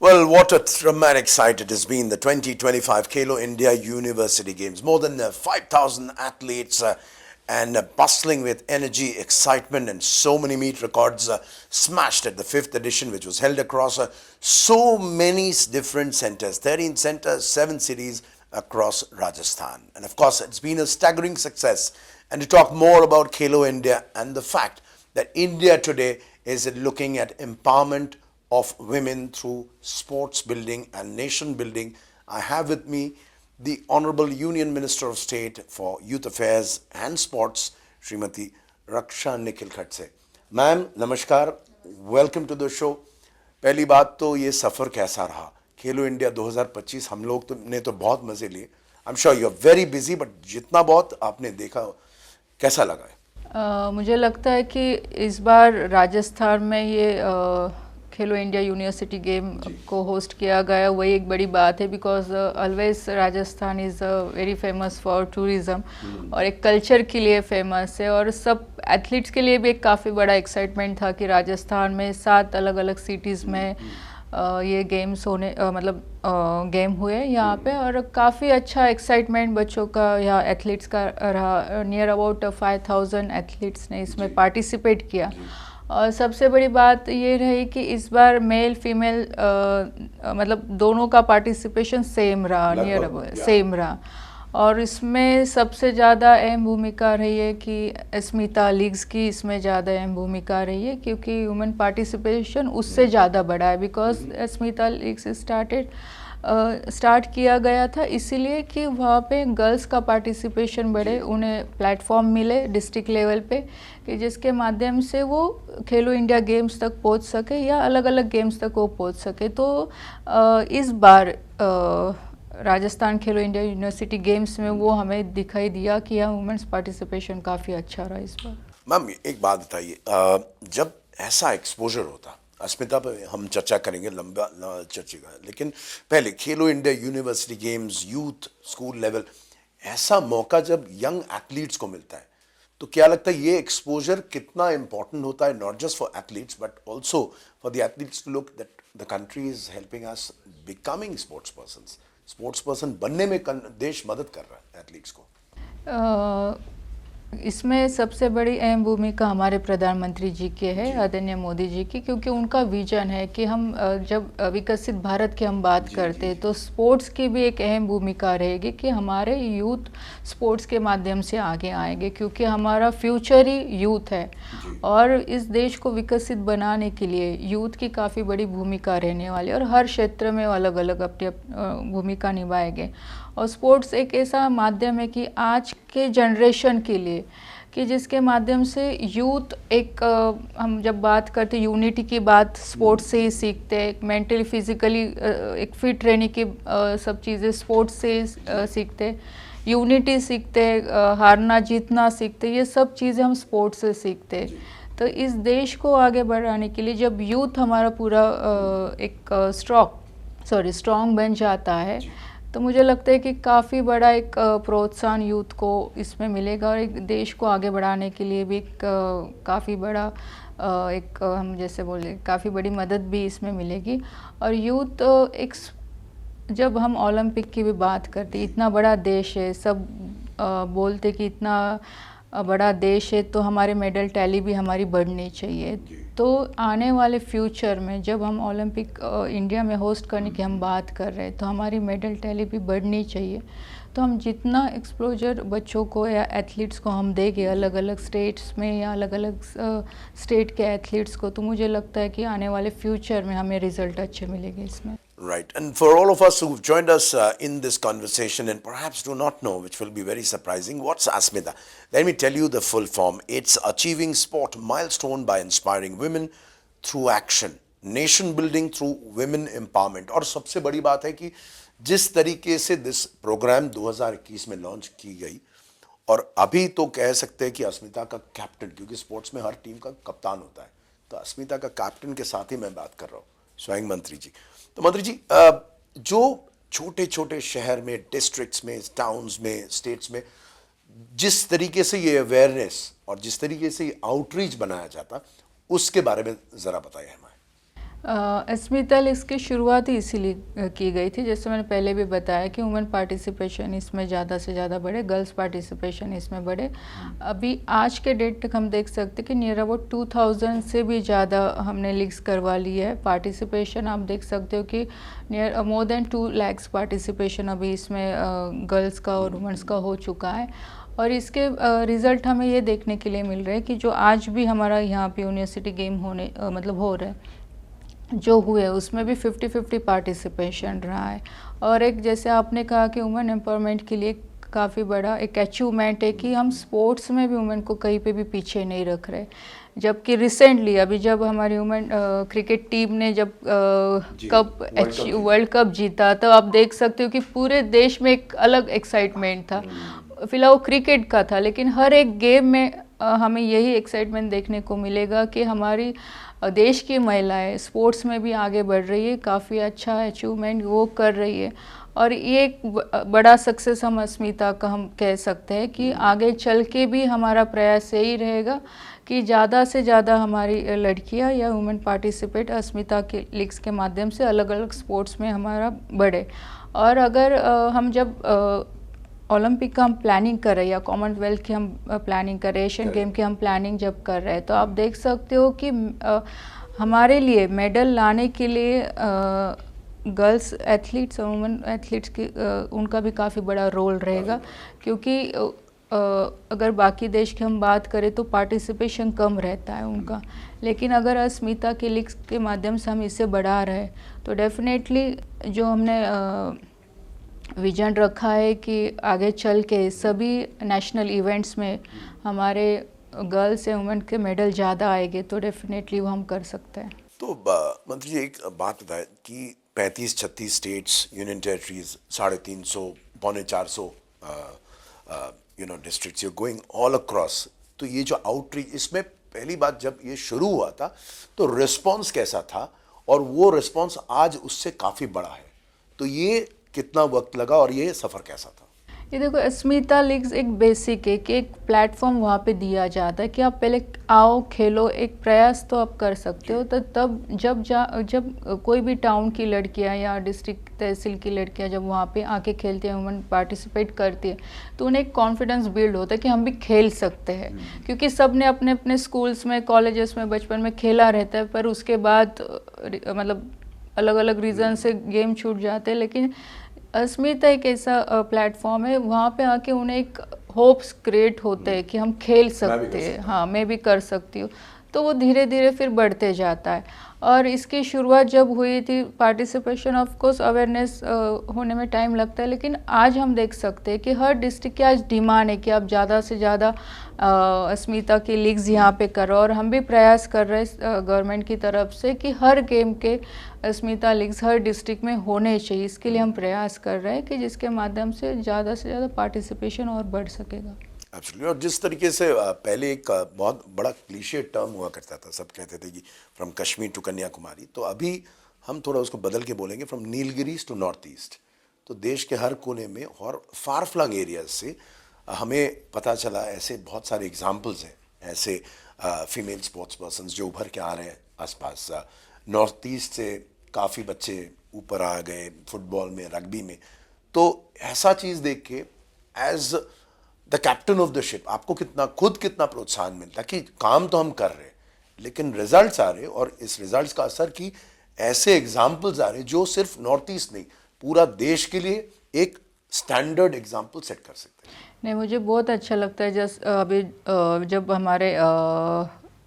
Well, what a dramatic sight it has been, the 2025 Khelo India University Games. More than 5,000 athletes and bustling with energy, excitement, and so many meet records smashed at the 5th edition, which was held across so many different centers, 13 centers, 7 cities across Rajasthan. And of course, it's been a staggering success. And to talk more about Khelo India and the fact that India today is looking at empowerment of women through sports building and nation building, I have with me the Honorable Union Minister of State for Youth Affairs and Sports, Srimati Raksha Nikhil Khatse. Ma'am नमस्कार, welcome to the show. पहली बात तो ये सफ़र कैसा रहा? खेलो India 2025 हम लोग ने तो बहुत मज़े लिए। I am sure you are very busy, but जितना बहुत आपने देखा कैसा लगा है? मुझे लगता है कि इस बार राजस्थान में ये खेलो इंडिया यूनिवर्सिटी गेम को होस्ट किया गया, वही एक बड़ी बात है। Because always Rajasthan is very famous for tourism और एक कल्चर के लिए फेमस है, और सब एथलीट्स के लिए भी एक काफ़ी बड़ा एक्साइटमेंट था कि राजस्थान में 7 अलग अलग सिटीज़ में ये गेम्स होने गेम हुए यहाँ पे, और काफ़ी अच्छा एक्साइटमेंट बच्चों का या एथलीट्स का रहा। नियर अबाउट 5,000 एथलीट्स ने इसमें पार्टिसिपेट किया। और सबसे बड़ी बात ये रही कि इस बार मेल फीमेल मतलब दोनों का पार्टिसिपेशन सेम रहा, नियर अबाउट सेम रहा। और इसमें सबसे ज़्यादा अहम भूमिका रही है कि अस्मिता लीग्स की इसमें ज़्यादा अहम भूमिका रही है, क्योंकि वुमेन पार्टिसिपेशन उससे ज़्यादा बढ़ा है। बिकॉज अस्मिता लीग्स स्टार्ट किया गया था इसीलिए कि वहाँ पे गर्ल्स का पार्टिसिपेशन बढ़े, उन्हें प्लेटफॉर्म मिले डिस्ट्रिक्ट लेवल पे, कि जिसके माध्यम से वो खेलो इंडिया गेम्स तक पहुँच सके या अलग अलग गेम्स तक वो पहुँच सके। तो इस बार राजस्थान खेलो इंडिया यूनिवर्सिटी गेम्स में वो हमें दिखाई दिया कि यहाँ वुमेन्स पार्टिसिपेशन काफ़ी अच्छा रहा इस बार। मैम एक बात बताइए, जब ऐसा एक्सपोजर होता, अस्मिता पे हम चर्चा करेंगे, लंबा चर्चा, लेकिन पहले खेलो India university games youth school level, ऐसा मौका जब यंग एथलीट्स को मिलता है, तो क्या लगता है ये एक्सपोजर कितना इंपॉर्टेंट होता है, not just for athletes but also for the athletes to look that the country is helping us becoming sports person बनने में देश मदद कर रहा है एथलीट्स को। इसमें सबसे बड़ी अहम भूमिका हमारे प्रधानमंत्री जी के है, आदरणीय मोदी जी की, क्योंकि उनका विजन है कि हम जब विकसित भारत की हम बात करते हैं तो स्पोर्ट्स की भी एक अहम भूमिका रहेगी कि हमारे यूथ स्पोर्ट्स के माध्यम से आगे आएंगे, क्योंकि हमारा फ्यूचर ही यूथ है। और इस देश को विकसित बनाने के लिए यूथ की काफ़ी बड़ी भूमिका रहने वाली है, और हर क्षेत्र में अलग अलग अपनी भूमिका निभाएंगे। और स्पोर्ट्स एक ऐसा माध्यम है कि आज के जनरेशन के लिए कि जिसके माध्यम से यूथ एक हम जब बात करते यूनिटी की बात स्पोर्ट्स से ही सीखते हैं, मेंटली फिजिकली एक फिट रहने की सब चीज़ें स्पोर्ट्स से ही सीखते हैं, यूनिटी सीखते हैं, हारना जीतना सीखते हैं, ये सब चीज़ें हम स्पोर्ट्स से सीखते हैं। तो इस देश को आगे बढ़ाने के लिए जब यूथ हमारा पूरा एक स्ट्रॉन्ग बन जाता है, तो मुझे लगता है कि काफ़ी बड़ा एक प्रोत्साहन यूथ को इसमें मिलेगा, और एक देश को आगे बढ़ाने के लिए भी काफ़ी बड़ा एक हम जैसे बोले काफ़ी बड़ी मदद भी इसमें मिलेगी। और यूथ एक जब हम ओलंपिक की भी बात करते, इतना बड़ा देश है, सब बोलते कि इतना बड़ा देश है तो हमारे मेडल टैली भी हमारी बढ़नी चाहिए। तो आने वाले फ्यूचर में जब हम ओलंपिक इंडिया में होस्ट करने की हम बात कर रहे हैं तो हमारी मेडल टैली भी बढ़नी चाहिए। तो हम जितना एक्सपोजर बच्चों को या एथलीट्स को हम देंगे अलग अलग स्टेट्स में या अलग अलग स्टेट के एथलीट्स को, तो मुझे लगता है कि आने वाले फ्यूचर में हमें रिजल्ट अच्छे मिलेंगे इसमें। Right. And for all of us who've joined us in this conversation and perhaps do not know, which will be very surprising, what's Asmita? Let me tell you the full form. It's Achieving Sport Milestone by Inspiring Women Through Action. Nation Building Through Women Empowerment. और सबसे बड़ी बात है कि जिस तरीके से this programme 2021 में लॉन्च की गई, और अभी तो कह सकते हैं कि अस्मिता का कैप्टन, क्योंकि स्पोर्ट्स में हर टीम का कप्तान होता है, तो अस्मिता का कैप्टन के साथ ही मैं बात कर रहा हूँ, स्वयं मंत्री जी। तो मंत्री जी, जो छोटे छोटे शहर में, डिस्ट्रिक्ट्स में, टाउन्स में, स्टेट्स में जिस तरीके से ये अवेयरनेस और जिस तरीके से ये आउटरीच बनाया जाता, उसके बारे में ज़रा बताइए हमें। अस्मिता इसकी शुरुआत ही इसीलिए की गई थी, जैसे मैंने पहले भी बताया कि वुमेन पार्टिसिपेशन इसमें ज़्यादा से ज़्यादा बढ़े, गर्ल्स पार्टिसिपेशन इसमें बढ़े। अभी आज के डेट तक हम देख सकते हैं कि नियर अबाउट 2000 से भी ज़्यादा हमने लीग्स करवा ली है। पार्टिसिपेशन आप देख सकते हो कि near more than 2 lakhs participation अभी इसमें गर्ल्स का और वुमेंस का हो चुका है। और इसके रिज़ल्ट हमें ये देखने के लिए मिल रहे हैं कि जो आज भी हमारा यहाँ पे यूनिवर्सिटी गेम होने मतलब हो रहे हैं, जो हुए उसमें भी 50-50 पार्टिसिपेशन रहा है। और एक जैसे आपने कहा कि वुमेन एम्पावरमेंट के लिए काफ़ी बड़ा एक अचीवमेंट है कि हम स्पोर्ट्स में भी वुमेन को कहीं पे भी पीछे नहीं रख रहे। जबकि रिसेंटली अभी जब हमारी वुमेन क्रिकेट टीम ने जब वर्ल्ड कप जीता, तो आप देख सकते हो कि पूरे देश में एक अलग एक्साइटमेंट था। फिलहाल वो क्रिकेट का था, लेकिन हर एक गेम में हमें यही एक्साइटमेंट देखने को मिलेगा कि हमारी देश की महिलाएं स्पोर्ट्स में भी आगे बढ़ रही है, काफ़ी अच्छा अचीवमेंट वो कर रही है। और ये एक बड़ा सक्सेस हम अस्मिता का हम कह सकते हैं कि आगे चल के भी हमारा प्रयास यही रहेगा कि ज़्यादा से ज़्यादा हमारी लड़कियां या वुमेन पार्टिसिपेट अस्मिता के लीग्स के माध्यम से अलग अलग स्पोर्ट्स में हमारा बढ़े। और अगर हम जब ओलंपिक का हम प्लानिंग कर रहे हैं या कॉमनवेल्थ की हम प्लानिंग कर रहे हैं, एशियन गेम की हम प्लानिंग जब कर रहे हैं, तो आप देख सकते हो कि हमारे लिए मेडल लाने के लिए गर्ल्स एथलीट्स और वुमेन एथलीट्स की उनका भी काफ़ी बड़ा रोल रहेगा। क्योंकि अगर बाकी देश की हम बात करें तो पार्टिसिपेशन कम रहता है उनका, लेकिन अगर अस्मिता के लीग्स के माध्यम से हम इसे बढ़ा रहे हैं तो डेफिनेटली जो हमने विजन रखा है कि आगे चल के सभी नेशनल इवेंट्स में हमारे गर्ल्स एंड वुमेन के मेडल ज़्यादा आएंगे, तो डेफिनेटली वो हम कर सकते हैं। तो मंत्री जी एक बात बताएं कि 35-36 states, union territories, 350, 450 districts, you going all across. तो ये जो आउटरीच, इसमें पहली बात जब ये शुरू हुआ था तो रिस्पॉन्स कैसा था, और वो रिस्पॉन्स आज उससे काफ़ी बड़ा है, तो ये कितना वक्त लगा और ये सफ़र कैसा था? ये देखो, अस्मिता लीग्स एक बेसिक है कि एक प्लेटफॉर्म वहाँ पे दिया जाता है कि आप पहले आओ खेलो, एक प्रयास तो आप कर सकते हो। तो तब जब कोई भी टाउन की लड़कियाँ या डिस्ट्रिक्ट तहसील की लड़कियाँ जब वहाँ पे आके खेलती हैं, वुमेन पार्टिसिपेट करती है, तो उन्हें एक कॉन्फिडेंस बिल्ड होता है कि हम भी खेल सकते हैं। क्योंकि सब ने अपने अपने स्कूल्स में, कॉलेजेस में बचपन में खेला रहता है, पर उसके बाद मतलब अलग अलग रीज़न से गेम छूट जाते हैं। लेकिन अस्मिता एक ऐसा प्लेटफॉर्म है, वहाँ पे आके उन्हें एक होप्स क्रिएट होते हैं कि हम खेल सकते हैं, हाँ मैं भी कर सकती हूँ, तो वो धीरे धीरे फिर बढ़ते जाता है। और इसकी शुरुआत जब हुई थी, पार्टिसिपेशन ऑफ कोर्स अवेयरनेस होने में टाइम लगता है, लेकिन आज हम देख सकते हैं कि हर डिस्ट्रिक्ट की आज डिमांड है कि आप ज़्यादा से ज़्यादा अस्मिता की लीग्स यहाँ पे करो। और हम भी प्रयास कर रहे हैं गवर्नमेंट की तरफ से कि हर गेम के अस्मिता लीग्स हर डिस्ट्रिक्ट में होने चाहिए। इसके लिए हम प्रयास कर रहे हैं कि जिसके माध्यम से ज़्यादा पार्टिसिपेशन और बढ़ सकेगा। एब्सोल्युटली। और जिस तरीके से पहले एक बहुत बड़ा क्लीशे टर्म हुआ करता था, सब कहते थे कि फ्रॉम कश्मीर टू कन्याकुमारी, तो अभी हम थोड़ा उसको बदल के बोलेंगे from Nilgiris to north east. तो देश के हर कोने में और फार फ्लंग एरियाज से हमें पता चला, ऐसे बहुत सारे एग्जाम्पल्स हैं, ऐसे फीमेल स्पोर्ट्स पर्सन्स जो उभर के आ रहे हैं आसपास। नॉर्थ ईस्ट से काफ़ी बच्चे ऊपर आ गए फुटबॉल में, रग्बी में। तो ऐसा चीज़ देख के as the captain of the ship आपको कितना प्रोत्साहन मिलता कि काम तो हम कर रहे हैं लेकिन रिजल्ट्स आ रहे, और इस रिजल्ट्स का असर कि ऐसे एग्जाम्पल्स आ रहे जो सिर्फ नॉर्थ ईस्ट नहीं, पूरा देश के लिए एक स्टैंडर्ड एग्जाम्पल सेट कर सकते हैं। नहीं, मुझे बहुत अच्छा लगता है। अभी जब हमारे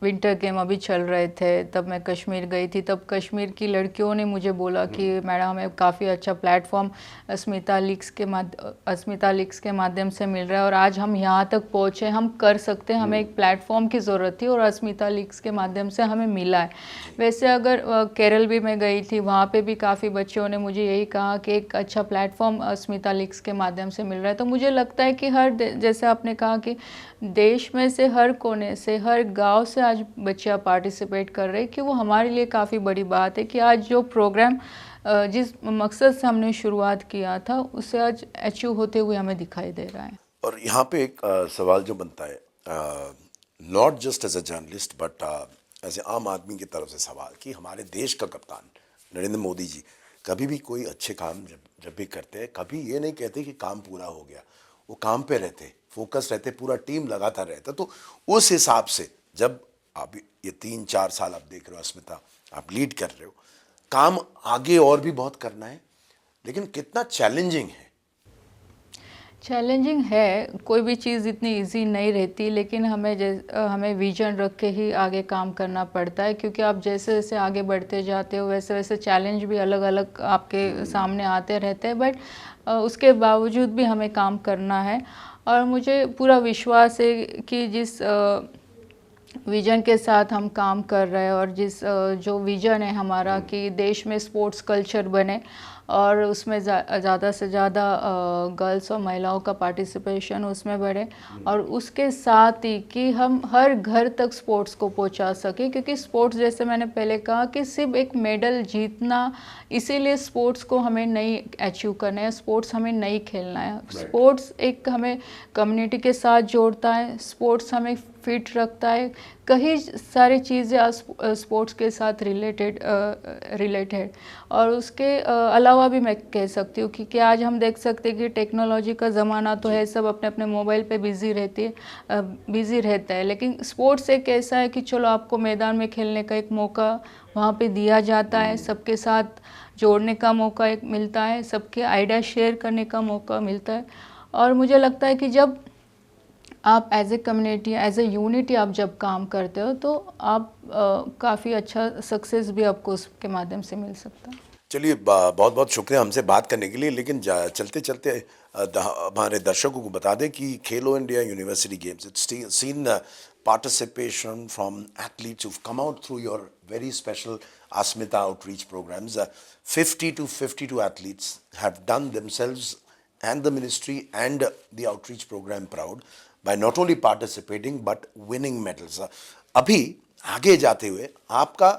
विंटर गेम अभी चल रहे थे, तब मैं कश्मीर गई थी, तब कश्मीर की लड़कियों ने मुझे बोला कि मैडम हमें काफ़ी अच्छा प्लेटफॉर्म अस्मिता लीग्स के माध्यम से मिल रहा है और आज हम यहाँ तक पहुँचे, हम कर सकते हैं, हमें एक प्लेटफॉर्म की ज़रूरत थी और अस्मिता लीग्स के माध्यम से हमें मिला है। वैसे अगर केरल भी मैं गई थी, वहाँ पे भी काफ़ी बच्चों ने मुझे यही कहा कि एक अच्छा प्लेटफॉर्म अस्मिता लीग्स के माध्यम से मिल रहा है। तो मुझे लगता है कि जैसे आपने कहा कि देश में से हर कोने से, हर गांव से आज बच्चियां पार्टिसिपेट कर रहे हैं, कि वो हमारे लिए काफ़ी बड़ी बात है कि आज जो प्रोग्राम जिस मकसद से हमने शुरुआत किया था उससे आज अचीव होते हुए हमें दिखाई दे रहा है। और यहाँ पे एक सवाल जो बनता है, not just as a journalist but ऐसे आम आदमी की तरफ से सवाल कि हमारे देश का कप्तान नरेंद्र मोदी जी कभी भी कोई अच्छे काम जब भी करते हैं, कभी ये नहीं कहते कि काम पूरा हो गया। वो काम पे रहते, फोकस रहते, पूरा टीम लगातार रहता। तो उस हिसाब से जब आप ये 3-4 साल आप देख रहे हो अस्मिता, आप लीड कर रहे हो, काम आगे और भी बहुत करना है, लेकिन कितना चैलेंजिंग है। चैलेंजिंग है, कोई भी चीज़ इतनी इजी नहीं रहती, लेकिन हमें विजन रख के ही आगे काम करना पड़ता है, क्योंकि आप जैसे जैसे आगे बढ़ते जाते हो वैसे वैसे चैलेंज भी अलग अलग आपके सामने आते रहते हैं, बट उसके बावजूद भी हमें काम करना है। और मुझे पूरा विश्वास है कि जिस विजन के साथ हम काम कर रहे हैं, और जो विजन है हमारा कि देश में स्पोर्ट्स कल्चर बने और उसमें ज़्यादा से ज़्यादा गर्ल्स और महिलाओं का पार्टिसिपेशन उसमें बढ़े, और उसके साथ ही कि हम हर घर तक स्पोर्ट्स को पहुंचा सके, क्योंकि स्पोर्ट्स जैसे मैंने पहले कहा कि सिर्फ एक मेडल जीतना, इसीलिए स्पोर्ट्स को हमें नहीं अचीव करना है, स्पोर्ट्स हमें नहीं खेलना है। स्पोर्ट्स एक हमें कम्युनिटी के साथ जोड़ता है, स्पोर्ट्स हमें फिट रखता है, कई सारी चीज़ें स्पोर्ट्स के साथ रिलेटेड। और उसके अलावा भी मैं कह सकती हूँ कि आज हम देख सकते हैं कि टेक्नोलॉजी का ज़माना तो है, सब अपने अपने मोबाइल पे बिज़ी रहता है, लेकिन स्पोर्ट्स एक ऐसा है कि चलो आपको मैदान में खेलने का एक मौका वहाँ पे दिया जाता है, सबके साथ जोड़ने का मौका एक मिलता है, सबके आइडिया शेयर करने का मौका मिलता है। और मुझे लगता है कि जब आप as a community, as a unity आप जब काम करते हो, तो आप काफ़ी अच्छा सक्सेस भी आपको उसके माध्यम से मिल सकता है। चलिए, बहुत बहुत शुक्रिया हमसे बात करने के लिए। लेकिन चलते चलते हमारे दर्शकों को बता दें कि खेलो India university games, it's seen participation from athletes who've come out through your very special Asmita outreach programs. 50 to 52 athletes have done themselves and the ministry and the outreach program proud by not only participating but winning medals. अभी आगे जाते हुए आपका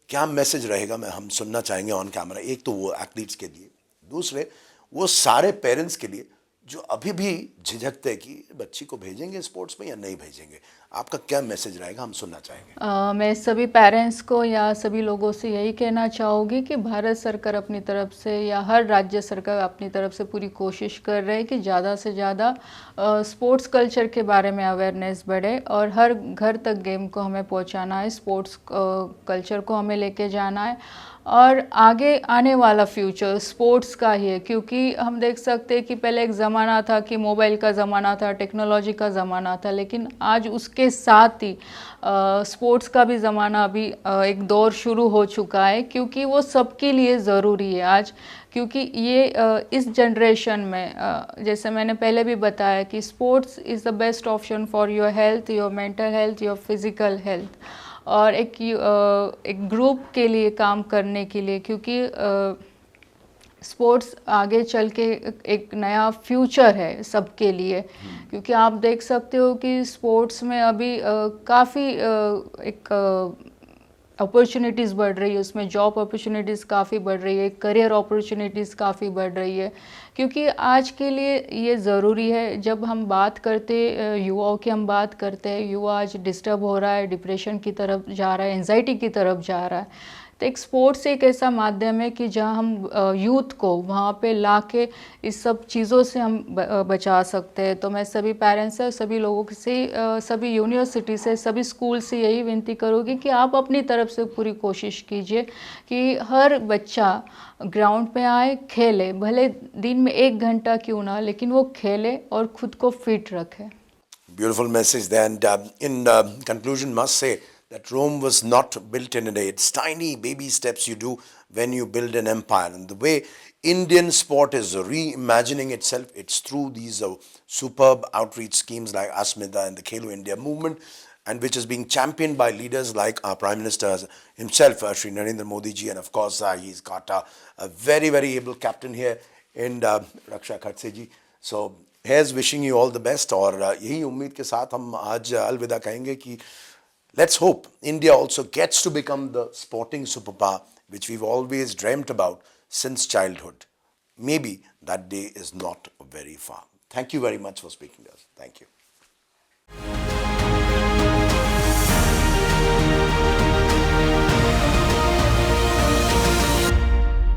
क्या message रहेगा, हम सुनना चाहेंगे ऑन कैमरा। एक तो वो एथलीट्स के लिए, दूसरे वो सारे पेरेंट्स के लिए जो अभी भी झिझकते हैं कि बच्ची को भेजेंगे स्पोर्ट्स में या नहीं भेजेंगे। आपका क्या मैसेज रहेगा, हम सुनना चाहेंगे। मैं सभी पेरेंट्स को या सभी लोगों से यही कहना चाहूँगी कि भारत सरकार अपनी तरफ से या हर राज्य सरकार अपनी तरफ से पूरी कोशिश कर रहे हैं कि ज़्यादा से ज़्यादा स्पोर्ट्स कल्चर के बारे में अवेयरनेस बढ़े, और हर घर तक गेम को हमें पहुंचाना है, स्पोर्ट्स कल्चर को हमें लेके जाना है। और आगे आने वाला फ्यूचर स्पोर्ट्स का ही है, क्योंकि हम देख सकते हैं कि पहले एक ज़माना था कि मोबाइल का ज़माना था, टेक्नोलॉजी का ज़माना था, लेकिन आज उसके साथ ही स्पोर्ट्स का भी ज़माना अभी एक दौर शुरू हो चुका है, क्योंकि वो सबके लिए ज़रूरी है आज। क्योंकि ये इस जनरेशन में जैसे मैंने पहले भी बताया कि sports is the best option for your health, your mental health, your physical health, और एक ग्रुप के लिए काम करने के लिए, क्योंकि स्पोर्ट्स आगे चल के एक नया फ्यूचर है सबके लिए। क्योंकि आप देख सकते हो कि स्पोर्ट्स में अभी काफ़ी एक अपॉर्चुनिटीज़ बढ़ रही है, उसमें जॉब अपॉर्चुनिटीज़ काफ़ी बढ़ रही है, करियर अपॉर्चुनिटीज़ काफ़ी बढ़ रही है, क्योंकि आज के लिए ये ज़रूरी है। जब हम बात करते युवाओं की हम बात करते हैं, युवा आज डिस्टर्ब हो रहा है, डिप्रेशन की तरफ जा रहा है, एंजाइटी की तरफ जा रहा है, तो एक स्पोर्ट्स एक ऐसा माध्यम है कि जहां हम यूथ को वहां पे लाके इस सब चीज़ों से हम बचा सकते हैं। तो मैं सभी पेरेंट्स से, सभी लोगों से, सभी यूनिवर्सिटी से, सभी स्कूल से यही विनती करूँगी कि आप अपनी तरफ से पूरी कोशिश कीजिए कि हर बच्चा ग्राउंड पे आए, खेले, भले दिन में 1 घंटा क्यों ना, लेकिन वो खेले और खुद को फिट रखे। Beautiful message there. And in conclusion, must say that Rome was not built in a day. It's tiny baby steps you do when you build an empire. And the way Indian sport is reimagining itself, it's through these superb outreach schemes like Asmita and the Khelo India movement, and which is being championed by leaders like our Prime Minister himself, Shri Narendra Modi ji, and of course he's got a very, very able captain here in Raksha Khatse ji. So here's wishing you all the best, और यही उम्मीद के साथ हम आज अलविदा कहेंगे कि let's hope India also gets to become the sporting superpower which we've always dreamt about since childhood. Maybe that day is not very far. Thank you very much for speaking to us. Thank you.